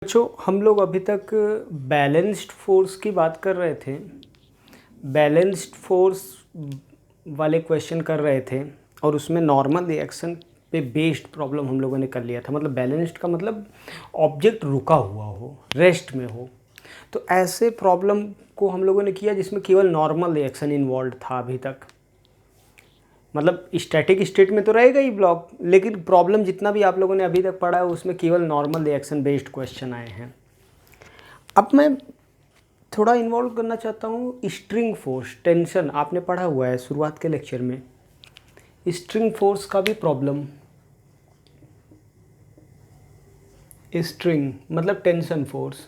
बच्चों हम लोग अभी तक बैलेंस्ड फोर्स की बात कर रहे थे। बैलेंस्ड फोर्स वाले क्वेश्चन कर रहे थे और उसमें नॉर्मल रिएक्शन पे बेस्ड प्रॉब्लम हम लोगों ने कर लिया था। मतलब बैलेंस्ड का मतलब ऑब्जेक्ट रुका हुआ हो, रेस्ट में हो। तो ऐसे प्रॉब्लम को हम लोगों ने किया जिसमें केवल नॉर्मल रिएक्शन इन्वॉल्व था अभी तक। मतलब स्टैटिक स्टेट में तो रहेगा ही ब्लॉक, लेकिन प्रॉब्लम जितना भी आप लोगों ने अभी तक पढ़ा है उसमें केवल नॉर्मल रिएक्शन बेस्ड क्वेश्चन आए हैं। अब मैं थोड़ा इन्वॉल्व करना चाहता हूँ स्ट्रिंग फोर्स। टेंशन आपने पढ़ा हुआ है शुरुआत के लेक्चर में। स्ट्रिंग फोर्स का भी प्रॉब्लम। स्ट्रिंग मतलब टेंशन फोर्स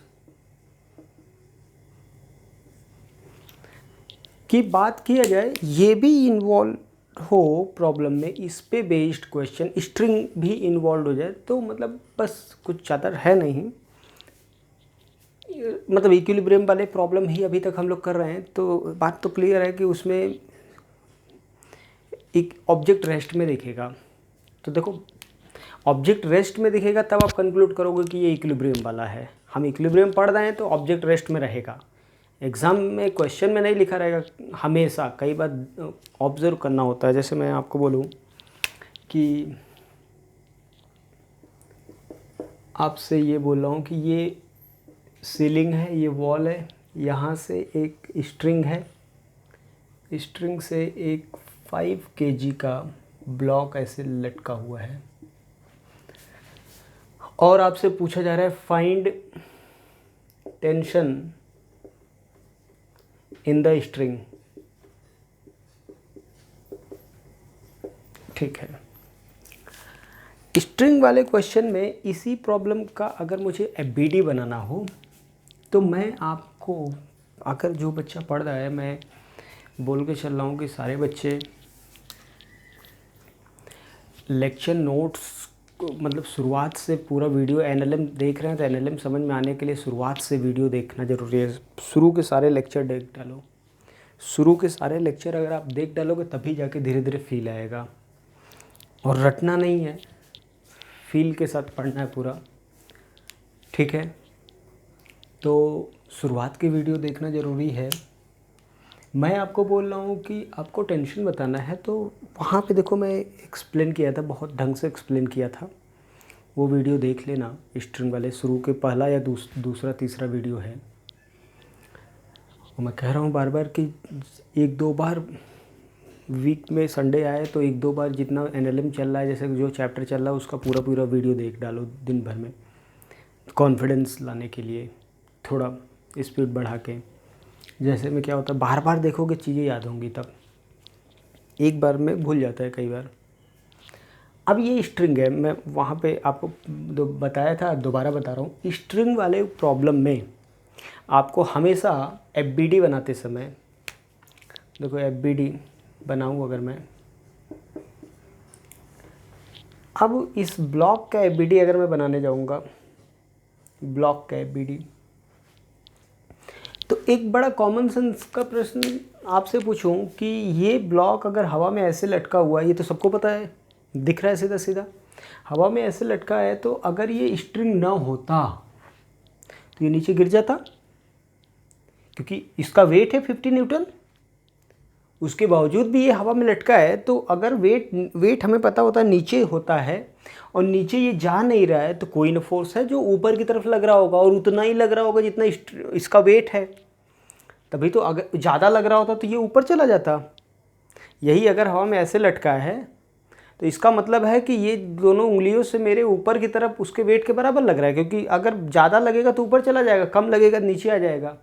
की बात किया जाए, ये भी इन्वॉल्व हो प्रॉब्लम में, इस पे बेस्ड क्वेश्चन स्ट्रिंग भी इन्वॉल्व हो जाए तो मतलब बस कुछ ज़्यादा है नहीं। मतलब इक्विलिब्रियम वाले प्रॉब्लम ही अभी तक हम लोग कर रहे हैं, तो बात तो क्लियर है कि उसमें एक ऑब्जेक्ट रेस्ट में दिखेगा। तो देखो ऑब्जेक्ट रेस्ट में दिखेगा तब आप कंक्लूड करोगे कि ये इक्विलिब्रियम वाला है। हम इक्विलिब्रियम पढ़ रहे हैं तो ऑब्जेक्ट रेस्ट में रहेगा। एग्ज़ाम में क्वेश्चन में नहीं लिखा रहेगा हमेशा, कई बार ऑब्ज़र्व करना होता है। जैसे मैं आपको बोलूँ कि आपसे ये बोल रहा हूँ कि ये सीलिंग है, ये वॉल है, यहाँ से एक स्ट्रिंग है, स्ट्रिंग से एक 5 kg का ब्लॉक ऐसे लटका हुआ है और आपसे पूछा जा रहा है find tension in the string. ठीक है, स्ट्रिंग वाले क्वेश्चन में इसी प्रॉब्लम का अगर मुझे एफबीडी बनाना हो तो मैं आपको, अगर जो बच्चा पढ़ रहा है, मैं बोल के चल रहा हूँ कि सारे बच्चे लेक्चर नोट्स को मतलब शुरुआत से पूरा वीडियो एनएलएम देख रहे हैं तो एनएलएम समझ में आने के लिए शुरुआत से वीडियो देखना ज़रूरी है। शुरू के सारे लेक्चर देख डालो। शुरू के सारे लेक्चर अगर आप देख डालोगे तभी जाके धीरे धीरे फील आएगा। और रटना नहीं है, फील के साथ पढ़ना है पूरा। ठीक है, तो शुरुआत की वीडियो देखना ज़रूरी है। मैं आपको बोल रहा हूँ कि आपको टेंशन बताना है तो वहाँ पे देखो मैं एक्सप्लेन किया था, बहुत ढंग से एक्सप्लेन किया था। वो वीडियो देख लेना, स्ट्रिंग वाले शुरू के पहला या दूसरा तीसरा वीडियो है। और मैं कह रहा हूँ बार बार कि एक दो बार वीक में संडे आए तो एक दो बार जितना एनएलएम चल रहा है, जैसे जो चैप्टर चल रहा है उसका पूरा पूरा वीडियो देख डालो दिन भर में, कॉन्फिडेंस लाने के लिए थोड़ा स्पीड बढ़ा के। जैसे में क्या होता है, बार बार देखोगे चीज़ें याद होंगी, तब एक बार में भूल जाता है कई बार। अब ये स्ट्रिंग है, मैं वहाँ पे आपको बताया था, दोबारा बता रहा हूँ। स्ट्रिंग वाले प्रॉब्लम में आपको हमेशा एफबीडी बनाते समय, देखो एफबीडी बनाऊँ अगर मैं, अब इस ब्लॉक का एफबीडी अगर मैं बनाने जाऊँगा, ब्लॉक का एफबीडी, तो एक बड़ा कॉमन सेंस का प्रश्न आपसे पूछूं कि ये ब्लॉक अगर हवा में ऐसे लटका हुआ है, ये तो सबको पता है, दिख रहा है सीधा सीधा, हवा में ऐसे लटका है, तो अगर ये स्ट्रिंग ना होता तो ये नीचे गिर जाता, क्योंकि इसका वेट है 50 न्यूटन। उसके बावजूद भी ये हवा में लटका है, तो अगर वेट हमें पता होता है नीचे होता है और नीचे ये जा नहीं रहा है, तो कोई ना फोर्स है जो ऊपर की तरफ लग रहा होगा और उतना ही लग रहा होगा जितना इसका वेट है। तभी तो अगर ज़्यादा लग रहा होता तो ये ऊपर चला जाता। यही अगर हवा में ऐसे लटका है तो इसका मतलब है कि ये दोनों उंगलियों से मेरे ऊपर की तरफ उसके वेट के बराबर लग रहा है, क्योंकि अगर ज़्यादा लगेगा तो ऊपर चला जाएगा, कम लगेगा नीचे आ जाएगा।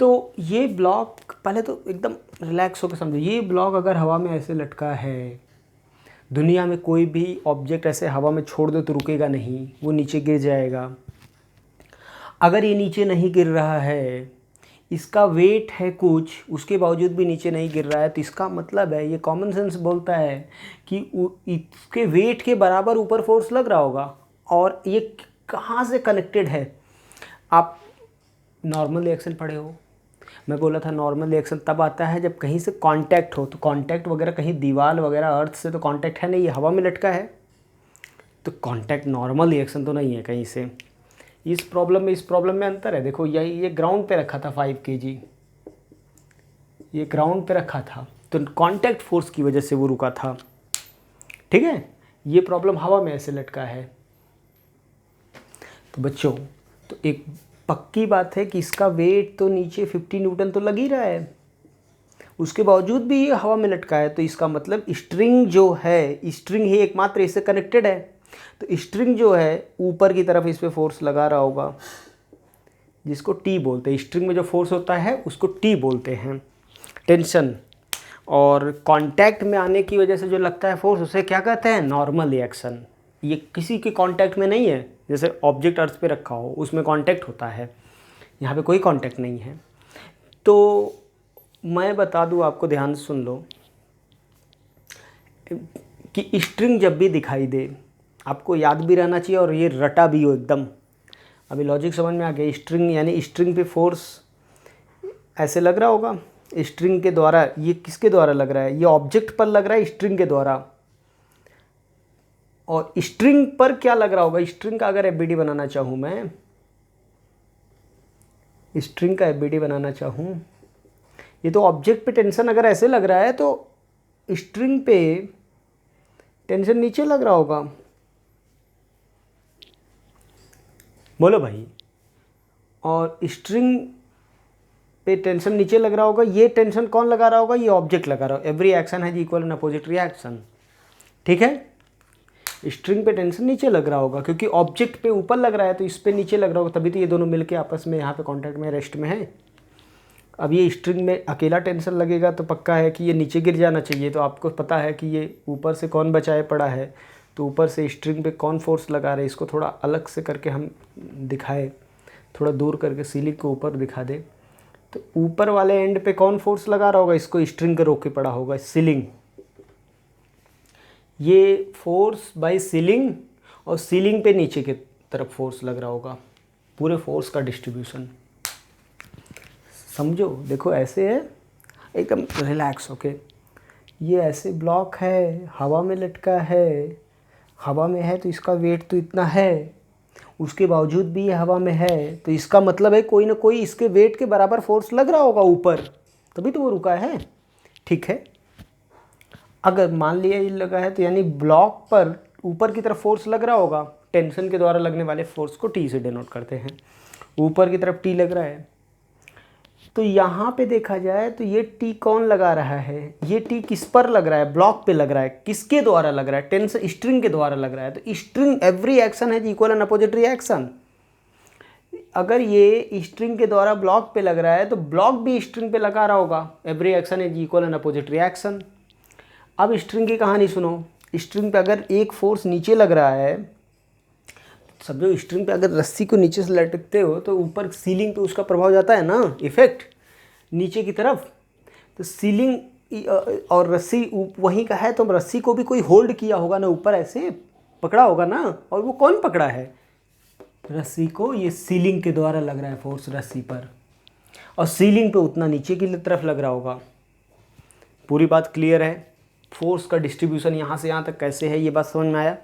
तो ये ब्लॉक, पहले तो एकदम रिलैक्स होकर समझो, ये ब्लॉक अगर हवा में ऐसे लटका है, दुनिया में कोई भी ऑब्जेक्ट ऐसे हवा में छोड़ दो तो रुकेगा नहीं, वो नीचे गिर जाएगा। अगर ये नीचे नहीं गिर रहा है, इसका वेट है कुछ, उसके बावजूद भी नीचे नहीं गिर रहा है, तो इसका मतलब है, ये कॉमन सेंस बोलता है कि इसके वेट के बराबर ऊपर फोर्स लग रहा होगा। और ये कहाँ से कनेक्टेड है? आप नॉर्मल रिएक्शन पढ़े हो, मैं बोला था नॉर्मल रिएक्शन तब आता है जब कहीं से कांटेक्ट हो। तो कांटेक्ट वगैरह कहीं दीवार वगैरह अर्थ से तो कांटेक्ट है नहीं, ये हवा में लटका है, तो कांटेक्ट नॉर्मल रिएक्शन तो नहीं है कहीं से। इस प्रॉब्लम में अंतर है। देखो ये ग्राउंड पे रखा था 5 kg, ये ग्राउंड पे रखा था तो कांटेक्ट फोर्स की वजह से वो रुका था, ठीक है। ये प्रॉब्लम हवा में ऐसे लटका है। तो बच्चों, तो एक पक्की बात है कि इसका वेट तो नीचे 50 न्यूटन तो लग ही रहा है, उसके बावजूद भी ये हवा में लटका है। तो इसका मतलब स्ट्रिंग जो है, स्ट्रिंग ही एकमात्र इससे कनेक्टेड है। तो स्ट्रिंग जो है ऊपर की तरफ इस पर फोर्स लगा रहा होगा, जिसको टी बोलते हैं। स्ट्रिंग में जो फोर्स होता है उसको टी बोलते हैं, टेंशन। और कांटेक्ट में आने की वजह से जो लगता है फोर्स, उसे क्या कहते हैं? Normal reaction. ये किसी के कांटेक्ट में नहीं है, जैसे ऑब्जेक्ट अर्थ पे रखा हो उसमें कांटेक्ट होता है, यहाँ पे कोई कांटेक्ट नहीं है। तो मैं बता दूँ आपको, ध्यान से सुन लो कि स्ट्रिंग जब भी दिखाई दे, आपको याद भी रहना चाहिए और ये रटा भी हो एकदम। अभी लॉजिक समझ में आ गया। स्ट्रिंग यानी स्ट्रिंग पे फोर्स ऐसे लग रहा होगा स्ट्रिंग के द्वारा। ये किसके द्वारा लग रहा है? ये ऑब्जेक्ट पर लग रहा है स्ट्रिंग के द्वारा। और स्ट्रिंग पर क्या लग रहा होगा? स्ट्रिंग का अगर एफबीडी बनाना चाहूँ मैं, स्ट्रिंग का एफबीडी बनाना चाहूँ, ये तो ऑब्जेक्ट पे टेंशन अगर ऐसे लग रहा है तो स्ट्रिंग पे टेंशन नीचे लग रहा होगा। बोलो भाई। और स्ट्रिंग पे टेंशन नीचे लग रहा होगा, ये टेंशन कौन लगा रहा होगा? ये ऑब्जेक्ट लगा रहा होगा। Every action has equal and opposite reaction, ठीक है। स्ट्रिंग पे टेंशन नीचे लग रहा होगा क्योंकि ऑब्जेक्ट पे ऊपर लग रहा है, तो इस पे नीचे लग रहा होगा, तभी तो ये दोनों मिलके आपस में यहाँ पे कांटेक्ट में, रेस्ट में है। अब ये स्ट्रिंग में अकेला टेंशन लगेगा तो पक्का है कि ये नीचे गिर जाना चाहिए। तो आपको पता है कि ये ऊपर से कौन बचाए पड़ा है, तो ऊपर से स्ट्रिंग पे कौन फोर्स लगा रहे हैं। इसको थोड़ा अलग से करके हम दिखाए, थोड़ा दूर करके सीलिंग को ऊपर दिखा दे, तो ऊपर वाले एंड पे कौन फोर्स लगा रहा होगा? इसको स्ट्रिंग के रोक के पड़ा होगा, सीलिंग। ये फोर्स बाय सीलिंग, और सीलिंग पे नीचे की तरफ फोर्स लग रहा होगा, पूरे फोर्स का डिस्ट्रीब्यूशन समझो। देखो ऐसे है, एकदम रिलैक्स होके। ये ऐसे ब्लॉक है, हवा में लटका है, हवा में है तो इसका वेट तो इतना है, उसके बावजूद भी ये हवा में है, तो इसका मतलब है कोई ना कोई इसके वेट के बराबर फोर्स लग रहा होगा ऊपर, तभी तो वो रुका है, ठीक है। अगर मान लिया ये लगा है तो यानी ब्लॉक पर ऊपर की तरफ फोर्स लग रहा होगा। टेंशन के द्वारा लगने वाले फोर्स को टी से डिनोट करते हैं। ऊपर की तरफ टी लग रहा है, तो यहाँ पे देखा जाए तो ये टी कौन लगा रहा है? ये टी किस पर लग रहा है? ब्लॉक पे लग रहा है। किसके द्वारा लग रहा है? टेंशन स्ट्रिंग के द्वारा लग रहा है। तो स्ट्रिंग, एवरी एक्शन है इक्वल एंड अपोजिट रिएक्शन। अगर ये स्ट्रिंग के द्वारा ब्लॉक पे लग रहा है तो ब्लॉक भी स्ट्रिंग पे लगा रहा होगा। Every action is equal and opposite reaction. अब स्ट्रिंग की कहानी सुनो। स्ट्रिंग पे अगर एक फोर्स नीचे लग रहा है, समझो स्ट्रिंग पे अगर रस्सी को नीचे से लटकते हो तो ऊपर सीलिंग पे उसका प्रभाव जाता है ना, इफेक्ट नीचे की तरफ। तो सीलिंग और रस्सी वहीं का है, तो रस्सी को भी कोई होल्ड किया होगा ना, ऊपर ऐसे पकड़ा होगा ना। और वो कौन पकड़ा है? रस्सी को। ये सीलिंग के द्वारा लग रहा है फोर्स रस्सी पर, और सीलिंग पे उतना नीचे की तरफ लग रहा होगा। पूरी बात क्लियर है? फोर्स का डिस्ट्रीब्यूशन यहाँ से यहाँ तक कैसे है, ये बात समझ में आया?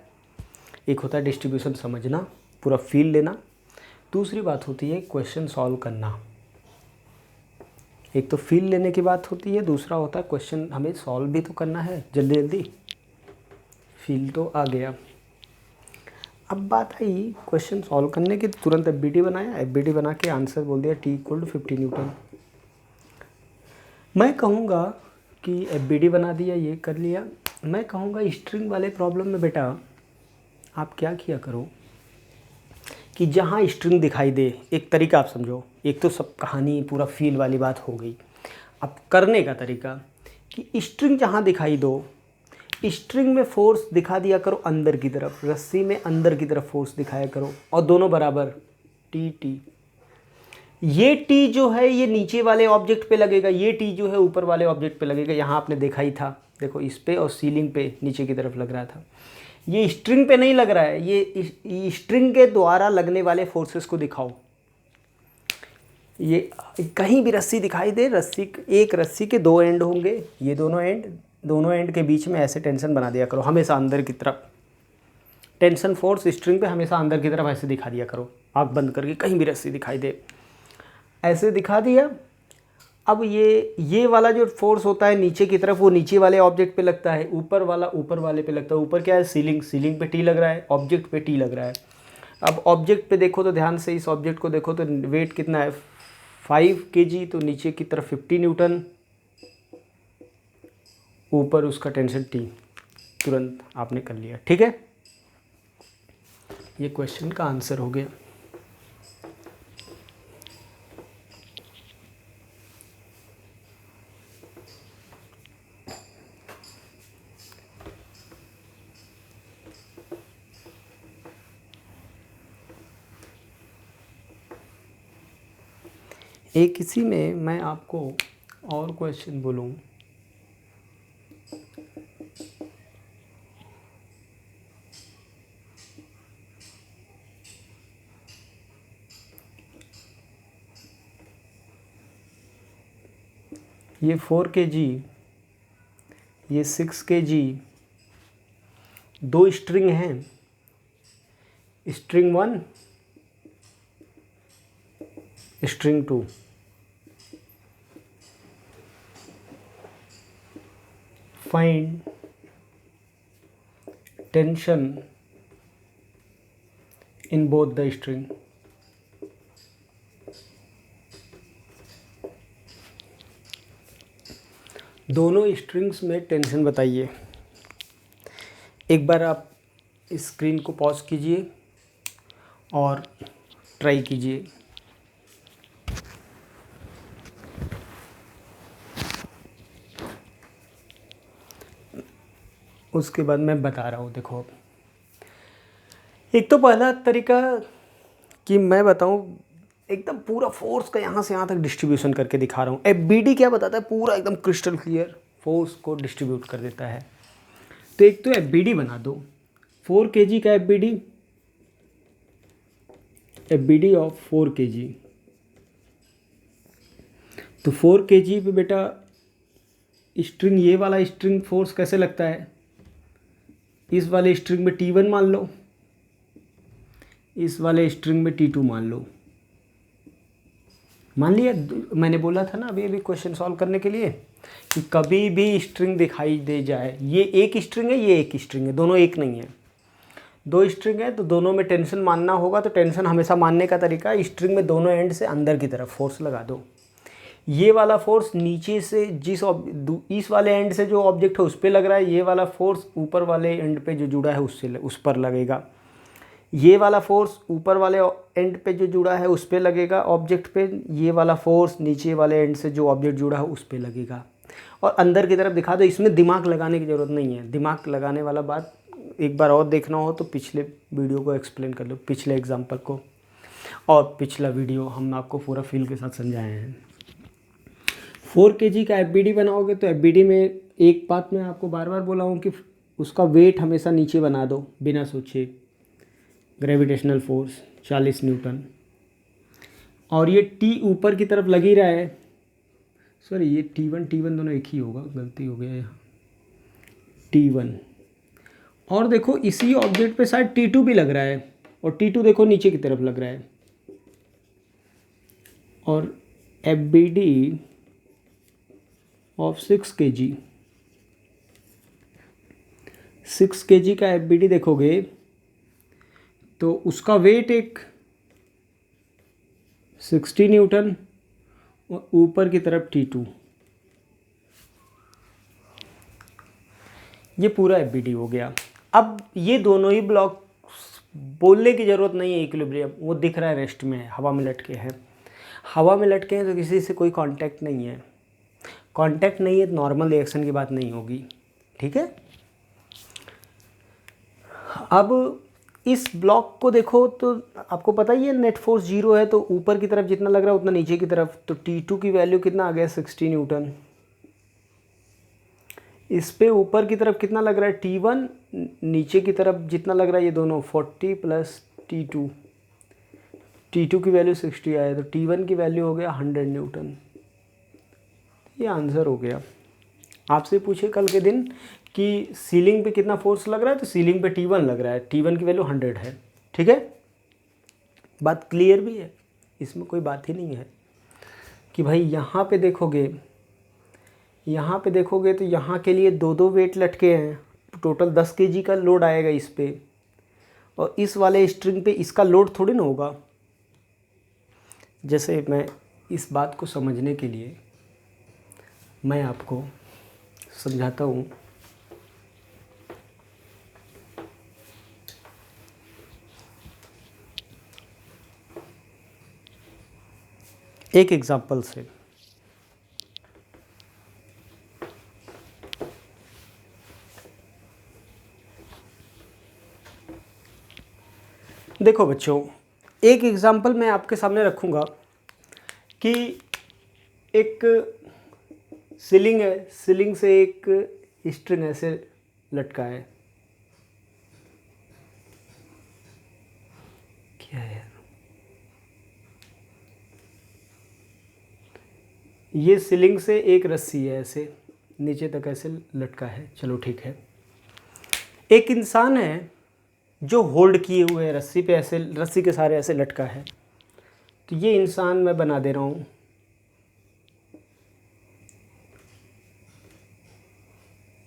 एक होता है डिस्ट्रीब्यूशन समझना, पूरा फील लेना। दूसरी बात होती है क्वेश्चन सॉल्व करना। एक तो फील लेने की बात होती है, दूसरा होता है क्वेश्चन हमें सॉल्व भी तो करना है जल्दी जल्दी। फील तो आ गया, अब बात आई क्वेश्चन सॉल्व करने की। तुरंत एफबीडी बनाया, एफबीडी बना के आंसर बोल दिया टी इक्वल टू 50 न्यूटन। मैं कहूँगा कि एफबीडी बना दिया, ये कर लिया। मैं कहूँगा स्ट्रिंग वाले प्रॉब्लम में बेटा आप क्या किया करो कि जहाँ स्ट्रिंग दिखाई दे, एक तरीका आप समझो। एक तो सब कहानी पूरा फील वाली बात हो गई। अब करने का तरीका कि स्ट्रिंग जहाँ दिखाई दो, स्ट्रिंग में फोर्स दिखा दिया करो अंदर की तरफ, रस्सी में अंदर की तरफ फोर्स दिखाया करो, और दोनों बराबर टी टी। ये टी जो है ये नीचे वाले ऑब्जेक्ट पे लगेगा, ये टी जो है ऊपर वाले ऑब्जेक्ट पे लगेगा। यहाँ आपने देखा ही था, देखो इस पे और सीलिंग पे नीचे की तरफ लग रहा था। ये स्ट्रिंग पे नहीं लग रहा है, ये स्ट्रिंग के द्वारा लगने वाले फोर्सेस को दिखाओ। ये कहीं भी रस्सी दिखाई दे, एक रस्सी के दो एंड होंगे, ये दोनों एंड के बीच में ऐसे टेंशन बना दिया करो हमेशा अंदर की तरफ। टेंशन फोर्स स्ट्रिंग पे हमेशा अंदर की तरफ ऐसे दिखा दिया करो। आँख बंद करके, कहीं भी रस्सी दिखाई दे, ऐसे दिखा दिया। अब ये वाला जो फोर्स होता है नीचे की तरफ, वो नीचे वाले ऑब्जेक्ट पे लगता है, ऊपर वाला ऊपर वाले पे लगता है। ऊपर क्या है, सीलिंग पे टी लग रहा है, ऑब्जेक्ट पे टी लग रहा है। अब ऑब्जेक्ट पे देखो तो ध्यान से इस ऑब्जेक्ट को देखो तो वेट कितना है 5 kg, तो नीचे की तरफ 50 न्यूटन, ऊपर उसका टेंशन टी, तुरंत आपने कर लिया। ठीक है, ये क्वेश्चन का आंसर हो गया। एक इसी में मैं आपको और क्वेश्चन बोलूँ, ये 4 kg, ये 6 kg, दो स्ट्रिंग हैं, string 1, string 2। Find tension in both the string. दोनों स्ट्रिंग्स में टेंशन बताइए। एक बार आप स्क्रीन को पॉज कीजिए और ट्राई कीजिए। उसके बाद मैं बता रहा हूँ। देखो, एक तो पहला तरीका कि मैं बताऊँ, एकदम पूरा फोर्स का यहाँ से यहाँ तक डिस्ट्रीब्यूशन करके दिखा रहा हूँ। FBD क्या बताता है, पूरा एकदम क्रिस्टल क्लियर फोर्स को डिस्ट्रीब्यूट कर देता है। तो एक तो FBD बना दो, 4 kg का FBD ऑफ 4 kg। तो 4 kg पे बेटा स्ट्रिंग, ये वाला स्ट्रिंग फोर्स कैसे लगता है, इस वाले स्ट्रिंग में T1 मान लो, इस वाले स्ट्रिंग में T2 मान लो। मान लिया, मैंने बोला था ना अभी क्वेश्चन सॉल्व करने के लिए कि कभी भी स्ट्रिंग दिखाई दे जाए, ये एक स्ट्रिंग है, ये एक स्ट्रिंग है, दोनों एक नहीं है, दो स्ट्रिंग है, तो दोनों में टेंशन मानना होगा। तो टेंशन हमेशा मानने का तरीका, स्ट्रिंग में दोनों एंड से अंदर की तरफ फोर्स लगा दो। ये वाला फोर्स नीचे से इस वाले एंड से जो ऑब्जेक्ट है उस पर लग रहा है, ये वाला फोर्स ऊपर वाले एंड पे जो जुड़ा है उससे उस पर लगेगा। ये वाला फोर्स ऊपर वाले एंड पे जो जुड़ा है उस पे लगेगा ऑब्जेक्ट पे, ये वाला फोर्स नीचे वाले एंड से जो ऑब्जेक्ट जुड़ा है उस पे लगेगा। और अंदर की तरफ दिखा दो। इसमें दिमाग लगाने की ज़रूरत नहीं है। दिमाग लगाने वाला बात एक बार और देखना हो तो पिछले वीडियो को एक्सप्लेन कर लो, पिछले एग्जाम्पल को, और पिछला वीडियो हम आपको पूरा फील के साथ समझाए हैं। 4 kg का FBD बनाओगे तो FBD में एक बात मैं आपको बार बार बोला हूँ कि उसका वेट हमेशा नीचे बना दो बिना सोचे। ग्रेविटेशनल फोर्स 40 न्यूटन, और ये T ऊपर की तरफ लग ही रहा है। सॉरी, ये T1 दोनों एक ही होगा, गलती हो गया यहाँ, T1। और देखो इसी ऑब्जेक्ट पे शायद T2 भी लग रहा है, और T2 देखो नीचे की तरफ लग रहा है। और FBD ऑफ 6 kg, 6 kg का FBD देखोगे तो उसका वेट एक 60 न्यूटन और ऊपर की तरफ T2। ये पूरा FBD हो गया। अब ये दोनों ही ब्लॉक बोलने की ज़रूरत नहीं है, इक्विलिब्रियम वो दिख रहा है, रेस्ट में है, हवा में लटके हैं। हवा में लटके हैं तो किसी से कोई कांटेक्ट नहीं है, कांटेक्ट नहीं है तो नॉर्मल रिएक्शन की बात नहीं होगी। ठीक है, अब इस ब्लॉक को देखो तो आपको पता ही है नेट फोर्स 0 है, तो ऊपर की तरफ जितना लग रहा है उतना नीचे की तरफ। तो T2 की वैल्यू कितना आ गया 60 न्यूटन। इस पे ऊपर की तरफ कितना लग रहा है T1, नीचे की तरफ जितना लग रहा है ये दोनों 40 प्लस T2, T2 की वैल्यू 60 आया, तो T1 की वैल्यू हो गया 100 न्यूटन। ये आंसर हो गया। आपसे पूछे कल के दिन कि सीलिंग पे कितना फोर्स लग रहा है, तो सीलिंग पे T1 लग रहा है, T1 की वैल्यू 100 है। ठीक है, बात क्लियर भी है, इसमें कोई बात ही नहीं है कि भाई यहाँ पे देखोगे तो यहाँ के लिए 2-2 वेट लटके हैं, टोटल 10 केजी का लोड आएगा इस पे, और इस वाले स्ट्रिंग पे इसका लोड थोड़ी ना होगा। जैसे मैं इस बात को समझने के लिए मैं आपको समझाता हूँ। एक एग्जांपल से, देखो बच्चों, एक एग्जांपल मैं आपके सामने रखूँगा कि एक सीलिंग है, सीलिंग से एक स्ट्रिंग ऐसे लटका है। क्या है ये? सीलिंग से एक रस्सी है ऐसे नीचे तक ऐसे लटका है, चलो ठीक है। एक इंसान है जो होल्ड किए हुए है रस्सी पे, ऐसे रस्सी के सारे ऐसे लटका है। तो ये इंसान मैं बना दे रहा हूँ,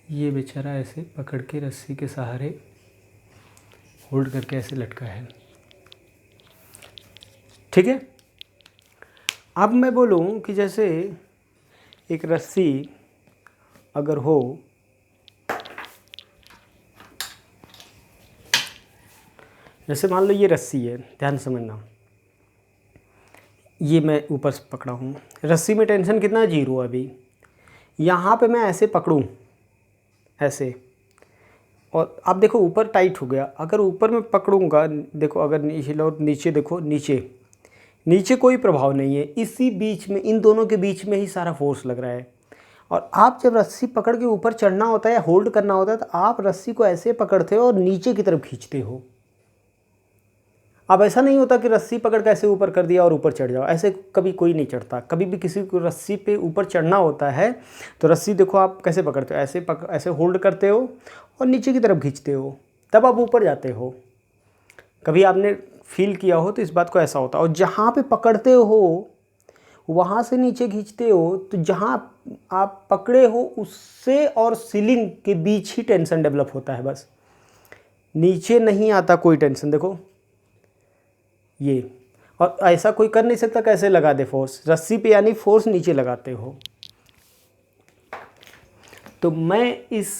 ये बेचारा ऐसे पकड़ के रस्सी के सहारे होल्ड करके ऐसे लटका है, ठीक है। अब मैं बोलूँ कि जैसे एक रस्सी अगर हो, जैसे मान लो ये रस्सी है, ध्यान समझना, ये मैं ऊपर से पकड़ा हूँ, रस्सी में टेंशन कितना है? 0 अभी। यहाँ पे मैं ऐसे पकड़ूँ ऐसे, और अब देखो ऊपर टाइट हो गया। अगर ऊपर मैं पकड़ूँगा, देखो अगर नीचे लो, नीचे देखो, नीचे कोई प्रभाव नहीं है, इसी बीच में, इन दोनों के बीच में ही सारा फोर्स लग रहा है। और आप जब रस्सी पकड़ के ऊपर चढ़ना होता है या होल्ड करना होता है, तो आप रस्सी को ऐसे पकड़ते हो और नीचे की तरफ खींचते हो। अब ऐसा नहीं होता कि रस्सी पकड़ के ऐसे ऊपर कर दिया और ऊपर चढ़ जाओ, ऐसे कभी कोई नहीं चढ़ता। कभी भी किसी को रस्सी पे ऊपर चढ़ना होता है तो रस्सी देखो आप कैसे पकड़ते हो, ऐसे होल्ड करते हो और नीचे की तरफ खींचते हो, तब आप ऊपर जाते हो। कभी आपने फील किया हो तो इस बात को ऐसा होता है। और जहाँ पे पकड़ते हो वहाँ से नीचे खींचते हो, तो जहाँ आप पकड़े हो उससे और सीलिंग के बीच ही टेंशन डेवलप होता है, बस नीचे नहीं आता कोई टेंशन। देखो ये, और ऐसा कोई कर नहीं सकता कैसे लगा दे फोर्स रस्सी पे, यानी फोर्स नीचे लगाते हो। तो मैं इस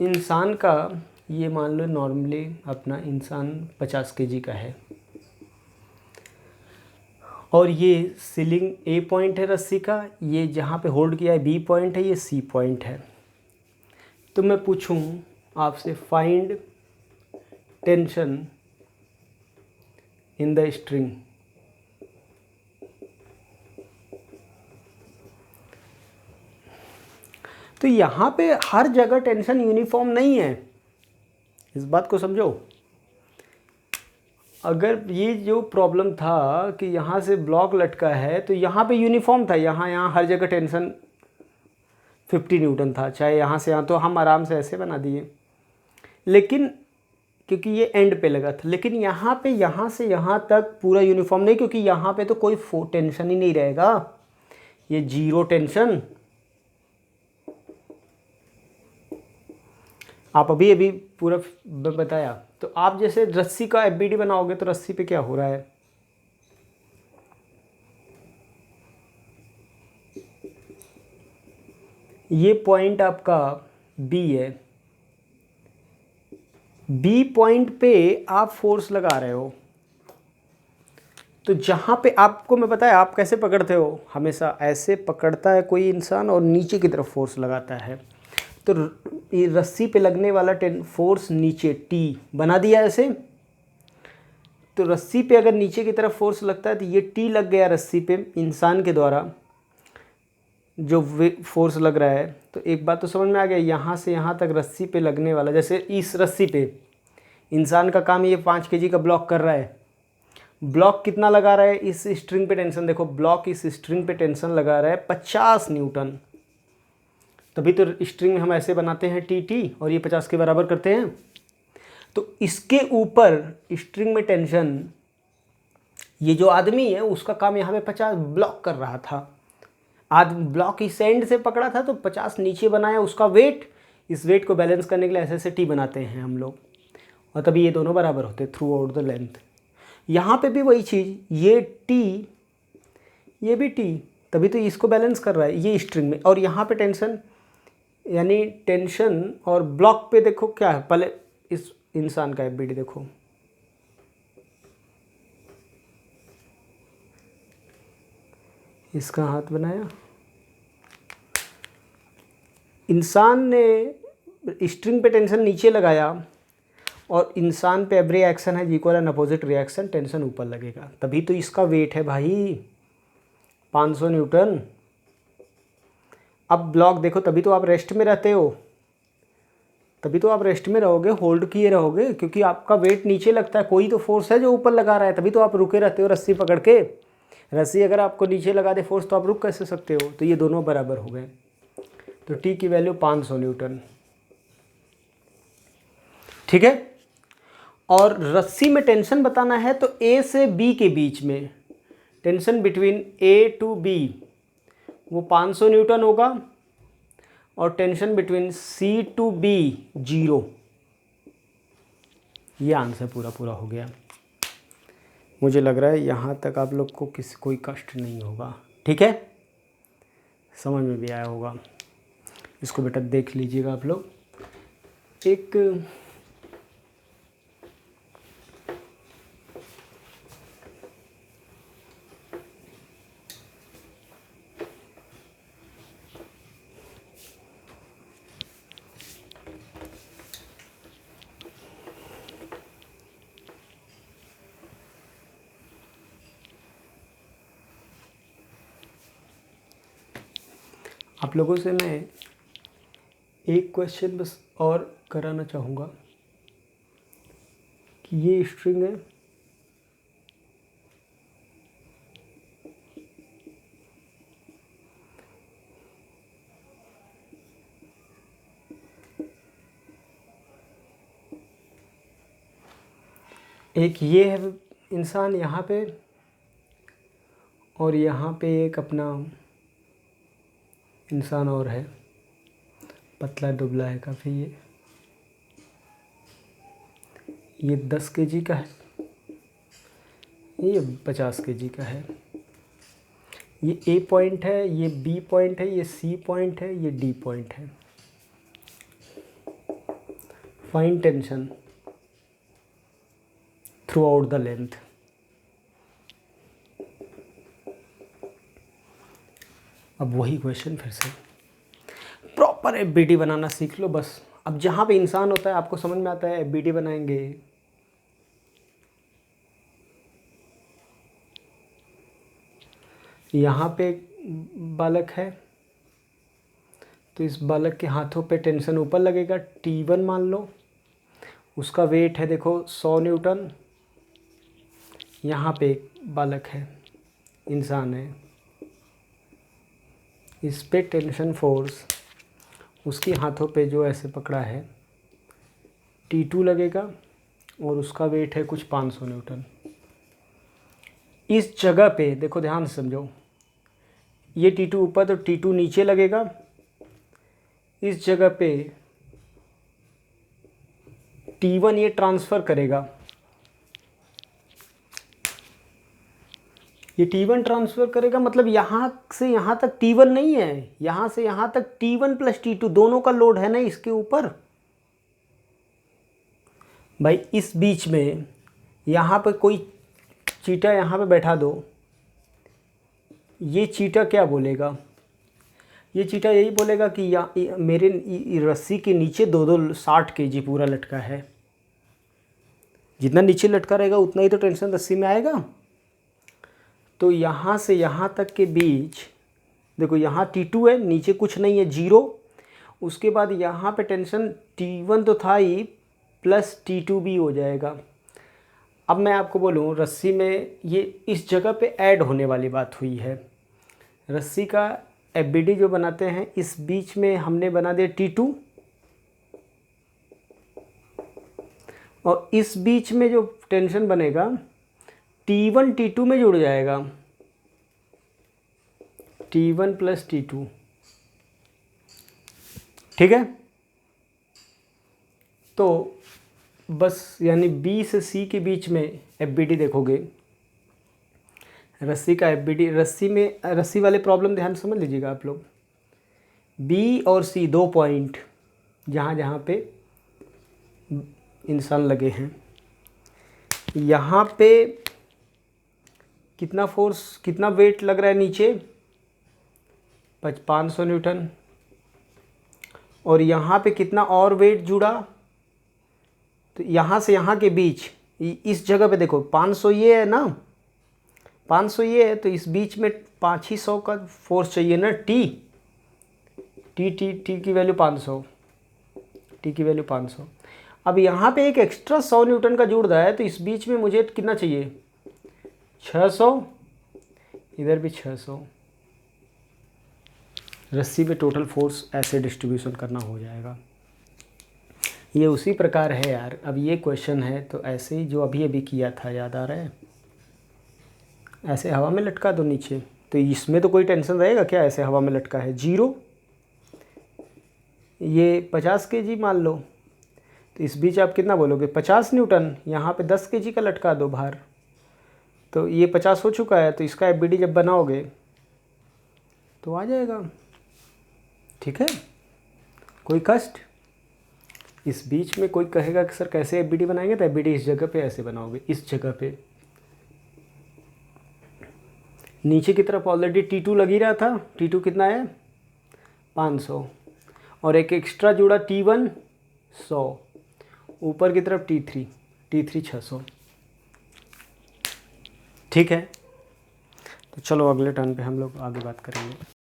इंसान का, ये मान लो नॉर्मली अपना इंसान 50 केजी का है, और ये सीलिंग ए पॉइंट है रस्सी का, ये जहाँ पे होल्ड किया है बी पॉइंट है, ये सी पॉइंट है। तो मैं पूछूं आपसे, find tension in the string. तो यहाँ पे हर जगह टेंशन यूनिफॉर्म नहीं है, इस बात को समझो। अगर ये जो प्रॉब्लम था कि यहाँ से ब्लॉक लटका है, तो यहाँ पे यूनिफॉर्म था, यहाँ हर जगह टेंशन 50 न्यूटन था, चाहे यहाँ से यहाँ, तो हम आराम से ऐसे बना दिए। लेकिन क्योंकि ये एंड पे लगा था, लेकिन यहाँ पे यहाँ से यहाँ तक पूरा यूनिफॉर्म नहीं, क्योंकि यहाँ पे तो कोई टेंशन ही नहीं रहेगा, ये 0 टेंशन। आप अभी पूरा बताया। तो आप जैसे रस्सी का एफबीडी बनाओगे तो रस्सी पे क्या हो रहा है, ये पॉइंट आपका बी है, बी पॉइंट पे आप फोर्स लगा रहे हो। तो जहाँ पे आपको मैं बताया आप कैसे पकड़ते हो, हमेशा ऐसे पकड़ता है कोई इंसान और नीचे की तरफ फोर्स लगाता है। तो ये रस्सी पे लगने वाला फोर्स नीचे टी बना दिया ऐसे। तो रस्सी पे अगर नीचे की तरफ फोर्स लगता है तो ये टी लग गया रस्सी पे इंसान के द्वारा जो फोर्स लग रहा है। तो एक बात तो समझ में आ गया, यहाँ से यहाँ तक रस्सी पे लगने वाला, जैसे इस रस्सी पे इंसान का काम, ये 5 केजी का ब्लॉक कर रहा है, ब्लॉक कितना लगा रहा है इस स्ट्रिंग पे टेंशन, देखो ब्लॉक इस स्ट्रिंग पे टेंशन लगा रहा है 50 न्यूटन। तभी तो स्ट्रिंग हम ऐसे बनाते हैं टी और ये 50 के बराबर करते हैं। तो इसके ऊपर स्ट्रिंग में टेंशन ये जो आदमी है उसका काम यहाँ पे 50 ब्लॉक कर रहा था, ब्लॉक इस एंड से पकड़ा था तो 50 नीचे बनाया उसका वेट। इस वेट को बैलेंस करने के लिए ऐसे ऐसे टी बनाते हैं हम लोग, और तभी ये दोनों बराबर होते थ्रू आउट द लेंथ। यहाँ पे भी वही चीज़, ये टी ये भी टी, तभी तो इसको बैलेंस कर रहा है ये स्ट्रिंग में। और यहाँ पे टेंशन, यानी टेंशन और ब्लॉक पे देखो क्या है, पहले इस इंसान का एफबीडी देखो, इसका हाथ बनाया, इंसान ने स्ट्रिंग पे टेंशन नीचे लगाया और इंसान पे एवरी एक्शन है equal and opposite reaction, tension ऊपर लगेगा, तभी तो इसका वेट है भाई 500 न्यूटन। अब ब्लॉक देखो, तभी तो आप रेस्ट में रहते हो, तभी तो आप रेस्ट में रहोगे, होल्ड किए रहोगे, क्योंकि आपका वेट नीचे लगता है, कोई तो फोर्स है जो ऊपर लगा रहा है, तभी तो आप रुके रहते हो रस्सी पकड़ के। रस्सी अगर आपको नीचे लगा दे फोर्स तो आप रुक कैसे सकते हो। तो ये दोनों बराबर हो गए, तो टी की वैल्यू 500 न्यूटन, ठीक है। और रस्सी में टेंशन बताना है तो ए से बी के बीच में tension between A to B वो 500 न्यूटन होगा, और tension between C to B 0। ये आंसर पूरा पूरा हो गया। मुझे लग रहा है यहाँ तक आप लोग को कोई कष्ट नहीं होगा, ठीक है, समझ में भी आया होगा। इसको बेटा देख लीजिएगा आप लोग। एक आप लोगों से मैं एक क्वेश्चन बस और कराना चाहूँगा कि ये स्ट्रिंग है, एक ये है इंसान यहाँ पे, और यहाँ पे एक अपना इंसान और है, पतला दुबला है काफ़ी। ये 10 केजी का है, ये 50 केजी का है। ये ए पॉइंट है, ये बी पॉइंट है, ये सी पॉइंट है, ये डी पॉइंट है। Fine tension through out the length. अब वही क्वेश्चन फिर से, प्रॉपर एफबीडी बनाना सीख लो बस। अब जहाँ पे इंसान होता है आपको समझ में आता है, एफबीडी बनाएंगे। यहाँ पे बालक है तो इस बालक के हाथों पे टेंशन ऊपर लगेगा, T1 मान लो, उसका वेट है देखो 100 न्यूटन। यहाँ पे एक बालक है, इंसान है, इस पे टेंशन फोर्स उसके हाथों पे जो ऐसे पकड़ा है T2 लगेगा, और उसका वेट है कुछ 500 न्यूटन। इस जगह पे देखो, ध्यान से समझो, ये T2 ऊपर तो T2 नीचे लगेगा, इस जगह पे T1 ये ट्रांसफ़र करेगा, ये T1 ट्रांसफ़र करेगा, मतलब यहाँ से यहाँ तक T1 नहीं है, यहाँ से यहाँ तक T1 प्लस T2 दोनों का लोड है ना इसके ऊपर। भाई इस बीच में यहाँ पर कोई चीटा यहाँ पे बैठा दो, ये चीटा क्या बोलेगा, ये चीटा यही बोलेगा कि या मेरे रस्सी के नीचे 60 केजी पूरा लटका है। जितना नीचे लटका रहेगा उतना ही तो टेंशन रस्सी में आएगा। तो यहाँ से यहाँ तक के बीच देखो, यहाँ T2 है, नीचे कुछ नहीं है, 0। उसके बाद यहाँ पे टेंशन T1 तो था ही, प्लस T2 भी हो जाएगा। अब मैं आपको बोलूँ, रस्सी में ये इस जगह पे ऐड होने वाली बात हुई है। रस्सी का एफबीडी जो बनाते हैं, इस बीच में हमने बना दिया T2, और इस बीच में जो टेंशन बनेगा T1 T2 में जुड़ जाएगा, T1 प्लस T2, ठीक है। तो बस यानी B से C के बीच में FBD देखोगे, रस्सी का FBD, रस्सी में रस्सी वाले प्रॉब्लम ध्यान समझ लीजिएगा आप लोग। B और C 2 पॉइंट जहाँ जहाँ पे इंसान लगे हैं, यहाँ पे कितना फोर्स, कितना वेट लग रहा है नीचे, 500 न्यूटन, और यहाँ पे कितना और वेट जुड़ा, तो यहाँ से यहाँ के बीच इस जगह पे देखो 500 ये है ना, 500 ये है, तो इस बीच में 500 का फोर्स चाहिए ना, टी की वैल्यू 500, टी की वैल्यू 500। अब यहाँ पे एक एक्स्ट्रा 100 न्यूटन का जुड़ रहा है, तो इस बीच में मुझे कितना चाहिए, 600, इधर भी 600। रस्सी पे टोटल फोर्स ऐसे डिस्ट्रीब्यूशन करना हो जाएगा। ये उसी प्रकार है यार। अब ये क्वेश्चन है तो ऐसे ही जो अभी अभी किया था, याद आ रहा है, ऐसे हवा में लटका दो नीचे, तो इसमें तो कोई टेंशन रहेगा क्या, ऐसे हवा में लटका है 0, ये 50 kg मान लो, तो इस बीच आप कितना बोलोगे, 50 न्यूटन, यहाँ पे 10 kg का लटका दो भार, तो ये 50 हो चुका है, तो इसका FBD जब बनाओगे तो आ जाएगा, ठीक है। कोई कष्ट, इस बीच में कोई कहेगा कि सर कैसे FBD बनाएंगे, तो FBD इस जगह पे ऐसे बनाओगे, इस जगह पे नीचे की तरफ ऑलरेडी T2 लग ही रहा था, T2 कितना है 500, और एक एक्स्ट्रा जुड़ा T1 100, ऊपर की तरफ T3 600, ठीक है। तो चलो अगले टर्न पे हम लोग आगे बात करेंगे।